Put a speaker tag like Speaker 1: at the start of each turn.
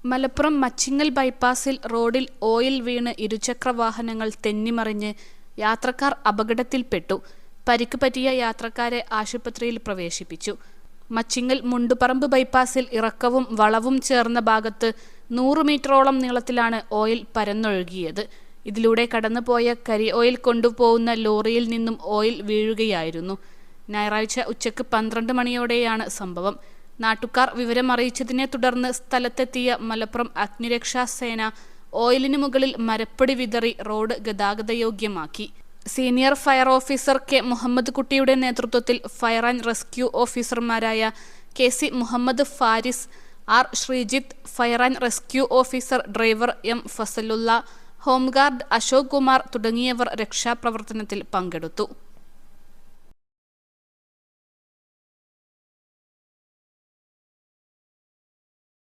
Speaker 1: മലപ്പുറം മച്ചിങ്ങൽ ബൈപ്പാസിൽ റോഡിൽ ഓയിൽ വീണ് ഇരുചക്രവാഹനങ്ങൾ തെന്നിമറിഞ്ഞ് യാത്രക്കാർ അപകടത്തിൽപ്പെട്ടു. പരിക്ക് പറ്റിയ യാത്രക്കാരെ ആശുപത്രിയിൽ പ്രവേശിപ്പിച്ചു. മച്ചിങ്ങൽ മുണ്ടുപറമ്പ് ബൈപ്പാസിൽ ഇറക്കവും വളവും ചേർന്ന ഭാഗത്ത് 100 മീറ്ററോളം നീളത്തിലാണ് ഓയിൽ പരന്നൊഴുകിയത്. ഇതിലൂടെ കടന്നുപോയ കരി ഓയിൽ കൊണ്ടുപോകുന്ന ലോറിയിൽ നിന്നും ഓയിൽ വീഴുകയായിരുന്നു. ഞായറാഴ്ച ഉച്ചയ്ക്ക് 12 മണിയോടെയാണ് സംഭവം. നാട്ടുകാർ വിവരമറിയിച്ചതിനെ തുടർന്ന് സ്ഥലത്തെത്തിയ മലപ്പുറം അഗ്നിരക്ഷാ സേന ഓയിലിനു മുകളിൽ മരപ്പൊടി വിതറി റോഡ് ഗതാഗതയോഗ്യമാക്കി. Senior fire officer K Muhammad കുട്ടിയുടെ നേതൃത്വത്തിൽ ഫയർ ആൻഡ് റെസ്ക്യൂ ഓഫീസർമാരായ KC Muhammad Faris, R Sreejith, fire and rescue officer driver M Fasalulla, home guard Ashok Kumar തുടങ്ങിയവർ രക്ഷാപ്രവർത്തനത്തിൽ പങ്കെടുത്തു.